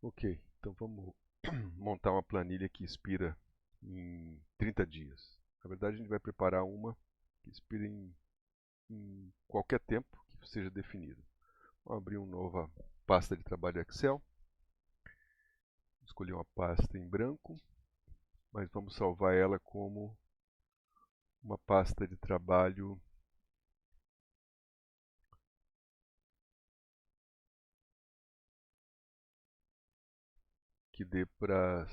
Ok, então vamos montar uma planilha que expira em 30 dias. Na verdade, a gente vai preparar uma que expire em qualquer tempo que seja definido. Vamos abrir uma nova pasta de trabalho Excel. Escolher uma pasta em branco, mas vamos salvar ela como uma pasta de trabalho que dê para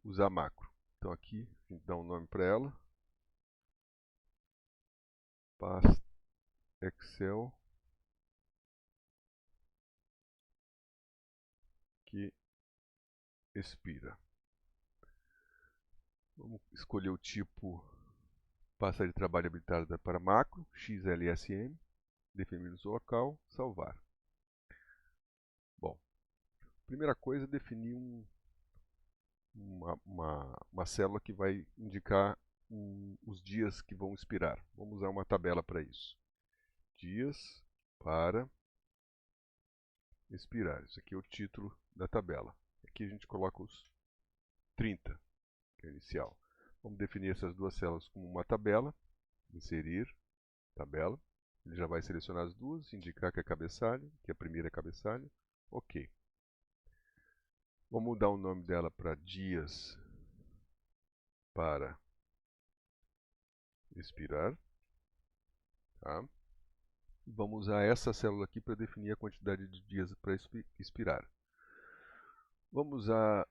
usar macro. Então aqui a gente dá um nome para ela, pasta Excel que expira. Vamos escolher o tipo pasta de trabalho habilitada para macro, XLSM, definirmos o local, salvar. Bom, primeira coisa é definir uma célula que vai indicar os dias que vão expirar. Vamos usar uma tabela para isso. Dias para expirar. Isso aqui é o título da tabela. Aqui a gente coloca os 30, que é o inicial. Vamos definir essas duas células como uma tabela. Inserir, tabela. Ele já vai selecionar as duas, indicar que é cabeçalho, que a primeira é cabeçalho. Ok. Vamos mudar o nome dela para dias para expirar. Tá? Vamos usar essa célula aqui para definir a quantidade de dias para expirar. Vamos usar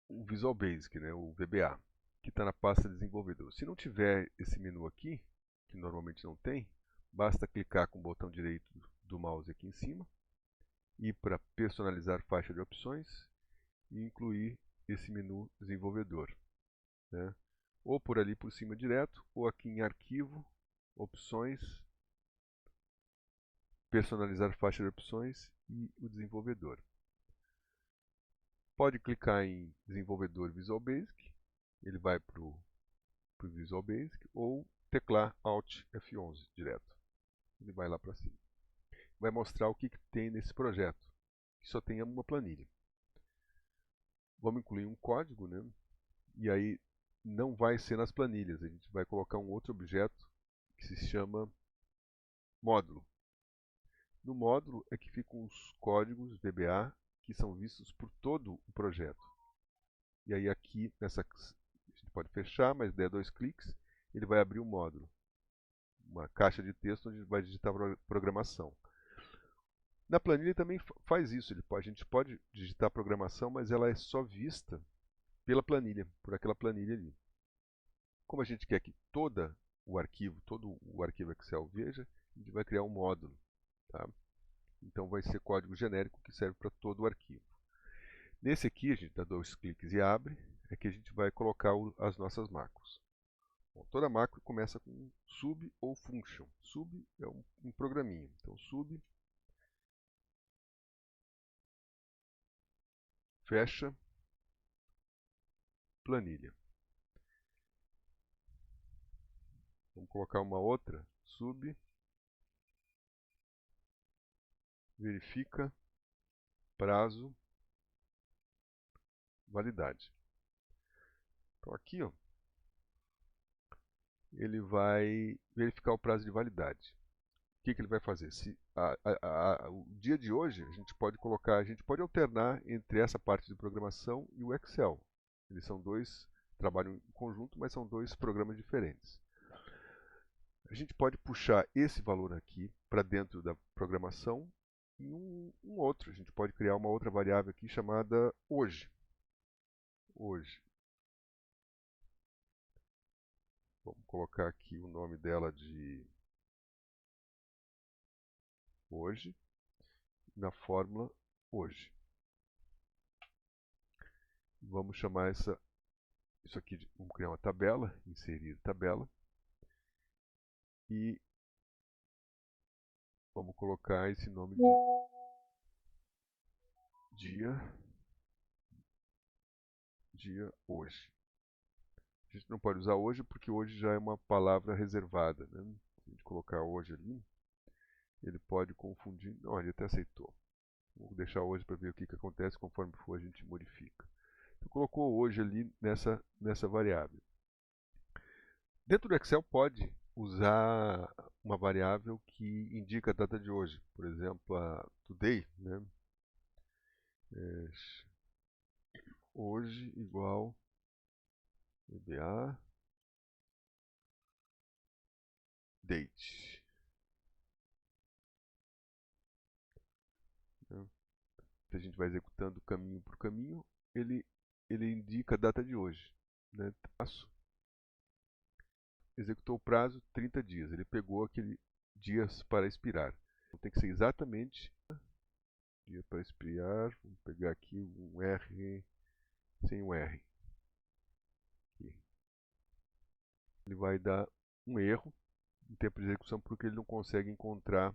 o Visual Basic, né, o VBA, que está na pasta desenvolvedor. Se não tiver esse menu aqui, que normalmente não tem, basta clicar com o botão direito do mouse aqui em cima, ir para personalizar faixa de opções e incluir esse menu desenvolvedor, né? Ou por ali por cima direto, ou aqui em arquivo, opções, personalizar faixa de opções e o desenvolvedor. Pode clicar em desenvolvedor Visual Basic, ele vai para o Visual Basic, ou teclar Alt F11 direto. Ele vai lá para cima. Vai mostrar o que tem nesse projeto, que só tem uma planilha. Vamos incluir um código, né? E aí não vai ser nas planilhas, a gente vai colocar um outro objeto que se chama módulo. No módulo é que ficam os códigos VBA que são vistos por todo o projeto. E aí aqui, a gente pode fechar, mas der dois cliques, ele vai abrir um módulo. Uma caixa de texto onde vai digitar programação. Na planilha também faz isso, a gente pode digitar programação, mas ela é só vista pela planilha, por aquela planilha ali. Como a gente quer que todo o arquivo Excel veja, a gente vai criar um módulo. Tá? Então vai ser código genérico que serve para todo o arquivo. Nesse aqui, a gente dá dois cliques e abre, é que a gente vai colocar as nossas macros. Bom, toda macro começa com sub ou function. Sub é um programinha. Então, sub, fecha, planilha. Vamos colocar uma outra, sub, verifica, prazo, validade. Então aqui, ó, ele vai verificar o prazo de validade. O que ele vai fazer? O dia de hoje, a gente pode alternar entre essa parte de programação e o Excel. Eles são dois, trabalham em conjunto, mas são dois programas diferentes. A gente pode puxar esse valor aqui para dentro da programação e um outro. A gente pode criar uma outra variável aqui chamada hoje. Hoje. Vamos colocar aqui o nome dela de hoje, na fórmula hoje. Vamos chamar isso aqui, vamos criar uma tabela, inserir tabela. E vamos colocar esse nome de dia hoje. A gente não pode usar hoje porque hoje já é uma palavra reservada, né? Se a gente colocar hoje ali, ele pode confundir. Não, ele até aceitou. Vou deixar hoje para ver o que acontece, conforme for a gente modifica. Então, colocou hoje ali nessa variável. Dentro do Excel pode usar uma variável que indica a data de hoje. Por exemplo, a today, né? Hoje igual EBA date. Né? Se a gente vai executando caminho por caminho, ele indica a data de hoje. Né? Executou o prazo 30 dias. Ele pegou aquele dias para expirar. Então, tem que ser exatamente dia para expirar. Vamos pegar aqui um R sem um R. Aqui. Ele vai dar um erro em tempo de execução porque ele não consegue encontrar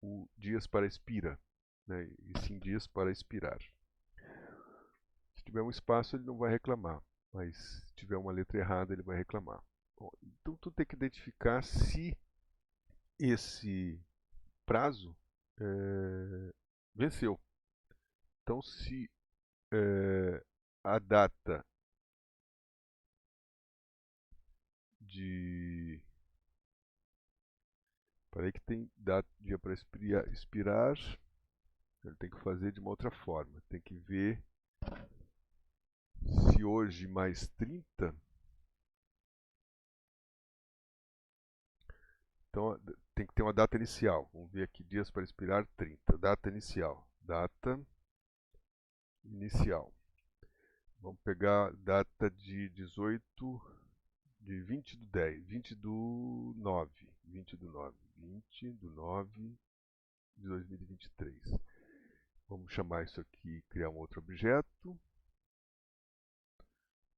o dias para expira, né? E sim dias para expirar. Se tiver um espaço, ele não vai reclamar, mas se tiver uma letra errada, ele vai reclamar. Bom, então, tu tem que identificar se esse prazo venceu. Então, se a data de... Parei que tem data, dia para expirar, ele tem que fazer de uma outra forma. Tem que ver se hoje mais 30... Então, tem que ter uma data inicial. Vamos ver aqui, dias para expirar, 30. Data inicial. Data inicial. Vamos pegar data de 18, de 20 do 10, 20 do 9, 20 do 9, 20 do 9 de 2023. Vamos chamar isso aqui, criar um outro objeto.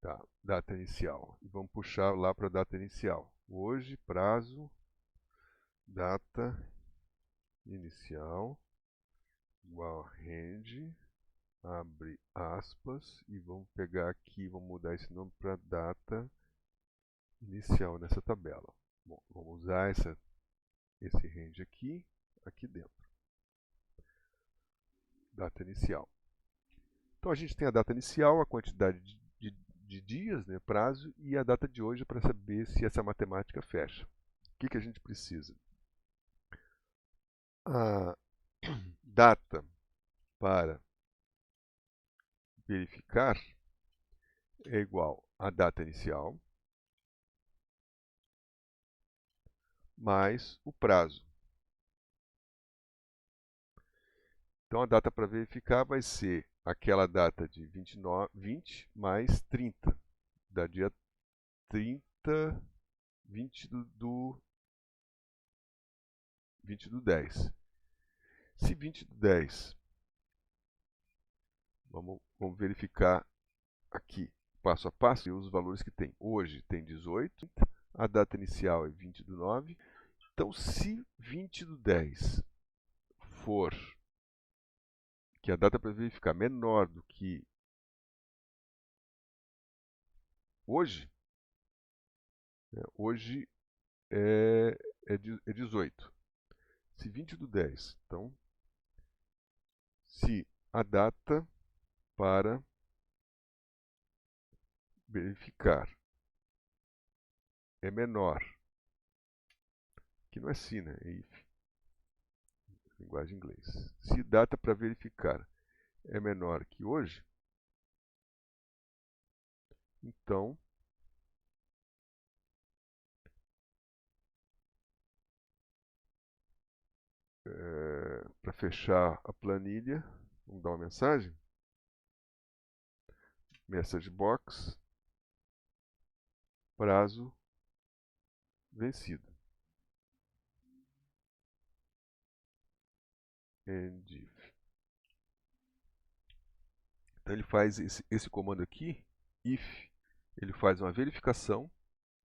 Tá, data inicial. E vamos puxar lá para a data inicial. Hoje, prazo, data inicial, igual range, abre aspas, e vamos pegar aqui, vamos mudar esse nome para data inicial nessa tabela. Bom, vamos usar esse range aqui dentro. Data inicial. Então a gente tem a data inicial, a quantidade de dias, né, prazo, e a data de hoje para saber se essa matemática fecha. O que a gente precisa? A data para verificar é igual à data inicial mais o prazo. Então a data para verificar vai ser aquela data de 20 mais 30, da dia 30, 20 do 10. Se 20 do 10, vamos verificar aqui, passo a passo, os valores que tem. Hoje tem 18, a data inicial é 20 do 9. Então, se 20 do 10 for, que a data para verificar menor do que hoje, né, hoje é 18. Se 20 do 10, então, se a data para verificar é menor, que não é se, né? É if, linguagem em inglês. Se data para verificar é menor que hoje, então para fechar a planilha, vamos dar uma mensagem. Message box, prazo vencido. End if. Então ele faz esse comando aqui, if, ele faz uma verificação,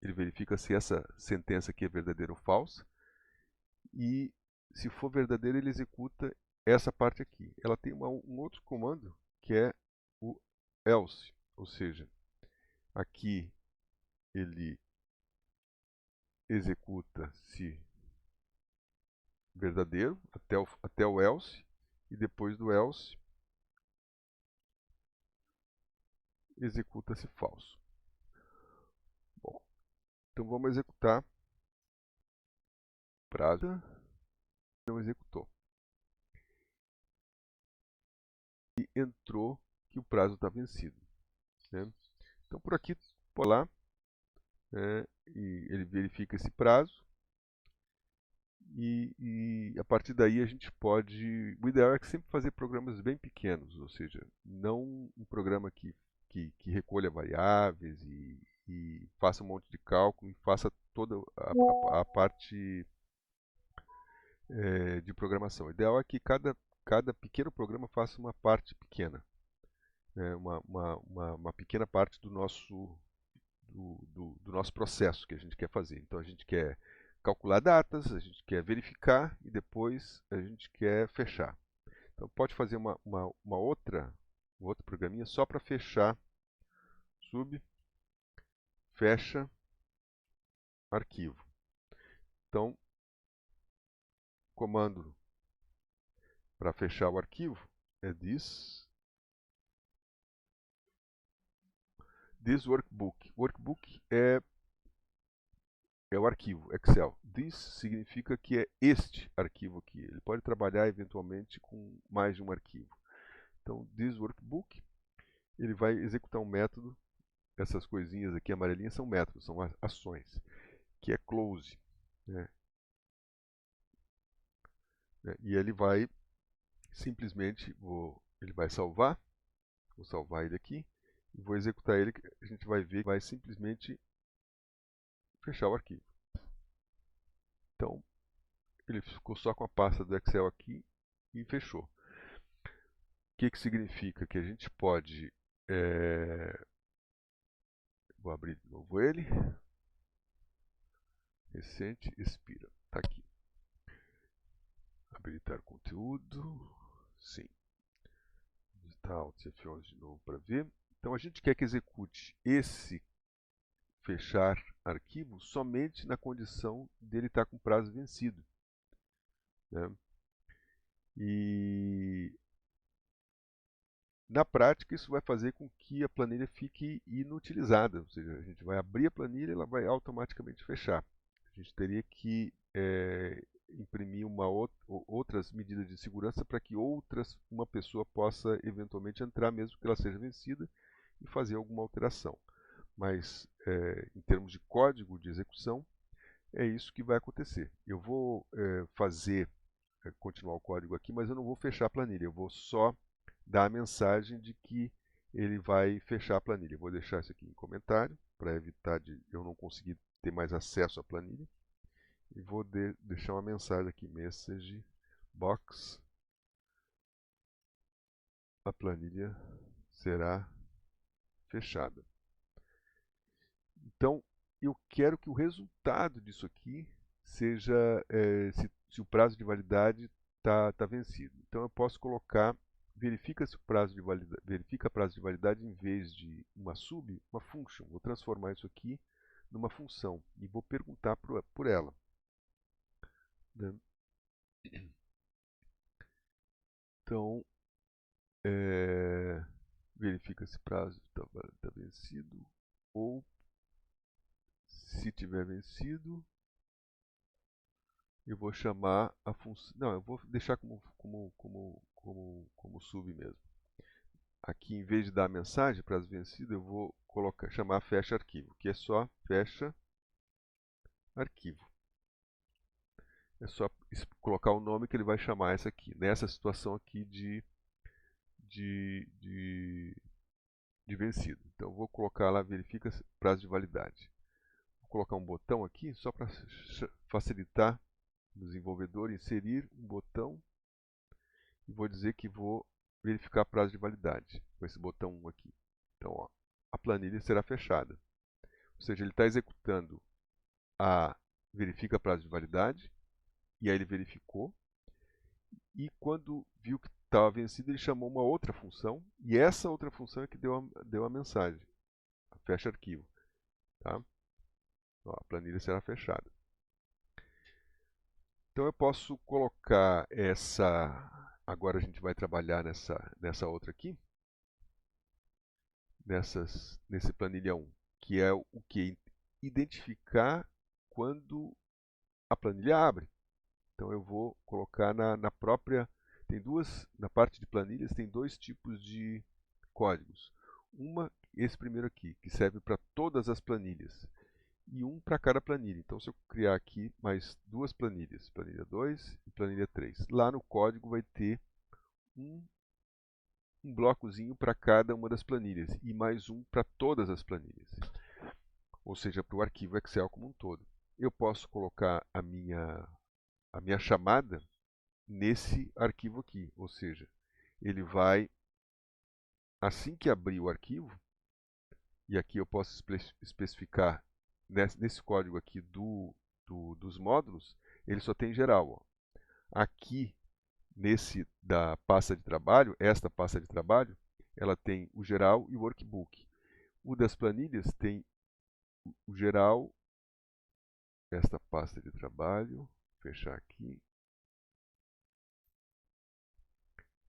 ele verifica se essa sentença aqui é verdadeira ou falsa, e se for verdadeira ele executa essa parte aqui. Ela tem um outro comando que é o else, ou seja, aqui ele executa se verdadeiro até o else, e depois do else executa-se falso. Bom, então vamos executar prazo, não executou. E entrou que o prazo está vencido, né? Então por aqui, por lá, e ele verifica esse prazo e a partir daí a gente pode... O ideal é que sempre fazer programas bem pequenos, ou seja, não um programa que recolha variáveis e faça um monte de cálculo e faça toda a parte de programação. O ideal é que cada pequeno programa faça uma parte pequena, né? Uma pequena parte do nosso processo que a gente quer fazer. Então a gente quer calcular datas, a gente quer verificar e depois a gente quer fechar. Então pode fazer um outro programinha só para fechar sub, fecha, arquivo. Então, comando para fechar o arquivo é this workbook. Workbook é o arquivo Excel. This significa que é este arquivo aqui. Ele pode trabalhar eventualmente com mais de um arquivo. Então, this workbook, ele vai executar um método. Essas coisinhas aqui amarelinhas são métodos, são ações, que é close, né? E ele vai simplesmente, ele vai salvar, vou salvar ele aqui, e vou executar ele, a gente vai ver que vai simplesmente fechar o arquivo. Então, ele ficou só com a pasta do Excel aqui e fechou. O que significa? Que a gente pode... Vou abrir de novo ele. Recente, expira. Está aqui. Habilitar conteúdo. Sim. Digitar Alt F11 de novo para ver. Então a gente quer que execute esse fechar arquivo somente na condição dele estar com prazo vencido, né? E na prática isso vai fazer com que a planilha fique inutilizada, ou seja, a gente vai abrir a planilha e ela vai automaticamente fechar. A gente teria que imprimir outras medidas de segurança para que uma pessoa possa eventualmente entrar, mesmo que ela seja vencida, e fazer alguma alteração. Mas, em termos de código de execução, é isso que vai acontecer. Eu vou continuar o código aqui, mas eu não vou fechar a planilha, eu vou só dar a mensagem de que ele vai fechar a planilha. Eu vou deixar isso aqui em comentário, para evitar de eu não conseguir ter mais acesso à planilha. E vou deixar uma mensagem aqui, message box, a planilha será fechada. Então, eu quero que o resultado disso aqui seja se o prazo de validade está vencido. Então, eu posso colocar, verifica prazo de validade em vez de uma function. Vou transformar isso aqui numa função e vou perguntar por ela, né? Então, verifica se prazo está vencido ou se tiver vencido, eu vou chamar a função... Não, eu vou deixar como sub mesmo. Aqui, em vez de dar a mensagem prazo vencido, eu vou chamar fecha arquivo, que é só fecha arquivo. É só colocar o nome que ele vai chamar essa aqui, nessa situação aqui de vencido. Então, eu vou colocar lá, verifica prazo de validade. Vou colocar um botão aqui, só para facilitar o desenvolvedor inserir um botão. E vou dizer que vou verificar prazo de validade, com esse botão 1 aqui. Então, ó, a planilha será fechada. Ou seja, ele está executando a verifica prazo de validade, e aí ele verificou, e quando viu que estava vencido, ele chamou uma outra função, e essa outra função é que deu a mensagem, a fecha arquivo. Tá? Ó, a planilha será fechada. Então eu posso colocar Agora a gente vai trabalhar nessa outra aqui, nesse planilha 1, que é o que? Identificar quando a planilha abre. Então eu vou colocar na própria, na parte de planilhas tem dois tipos de códigos. Esse primeiro aqui, que serve para todas as planilhas, e um para cada planilha. Então se eu criar aqui mais duas planilhas, planilha 2 e planilha 3, lá no código vai ter um blocozinho para cada uma das planilhas e mais um para todas as planilhas, ou seja, para o arquivo Excel como um todo. Eu posso colocar a minha chamada nesse arquivo aqui, ou seja, ele vai, assim que abrir o arquivo, e aqui eu posso especificar nesse código aqui dos módulos, ele só tem geral. Ó. Aqui, nesse da pasta de trabalho, esta pasta de trabalho, ela tem o geral e o workbook. O das planilhas tem o geral, esta pasta de trabalho, fechar aqui.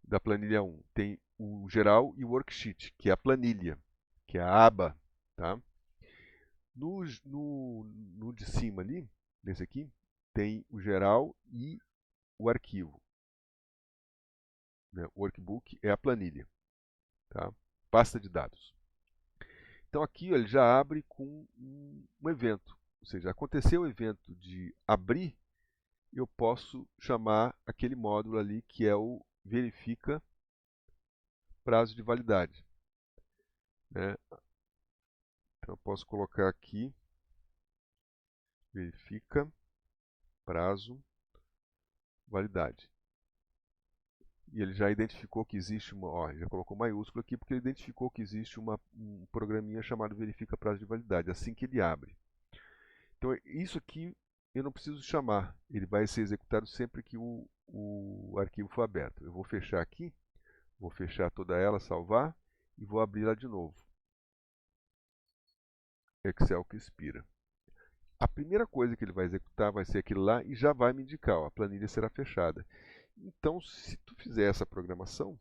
Da planilha 1 tem o geral e o worksheet, que é a planilha, que é a aba. Tá? No de cima ali, nesse aqui, tem o geral e o arquivo. Né? O workbook é a planilha. Tá? Pasta de dados. Então aqui ele já abre com um evento. Ou seja, aconteceu o evento de abrir, eu posso chamar aquele módulo ali que é o verifica prazo de validade. Né? Então eu posso colocar aqui, verifica prazo validade. E ele já identificou que existe já colocou maiúsculo aqui porque ele identificou que existe um programinha chamado verifica prazo de validade, assim que ele abre. Então isso aqui eu não preciso chamar, ele vai ser executado sempre que o arquivo for aberto. Eu vou fechar aqui, vou fechar toda ela, salvar e vou abrir ela de novo. Excel que expira. A primeira coisa que ele vai executar vai ser aquilo lá e já vai me indicar, ó, a planilha será fechada. Então, se tu fizer essa programação,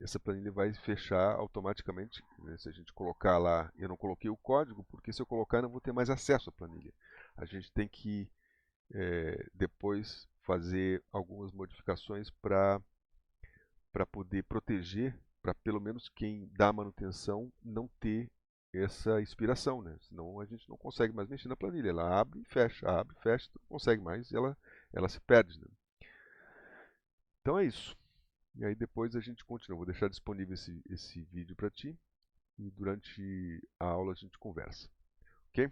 essa planilha vai fechar automaticamente. Né? Se a gente colocar lá, eu não coloquei o código, porque se eu colocar eu não vou ter mais acesso à planilha. A gente tem que depois fazer algumas modificações para poder proteger, para pelo menos quem dá manutenção não ter essa expiração, né? Senão a gente não consegue mais mexer na planilha. Ela abre e fecha, tu não consegue mais e ela se perde. Né? Então é isso. E aí depois a gente continua. Vou deixar disponível esse vídeo para ti e durante a aula a gente conversa. Ok?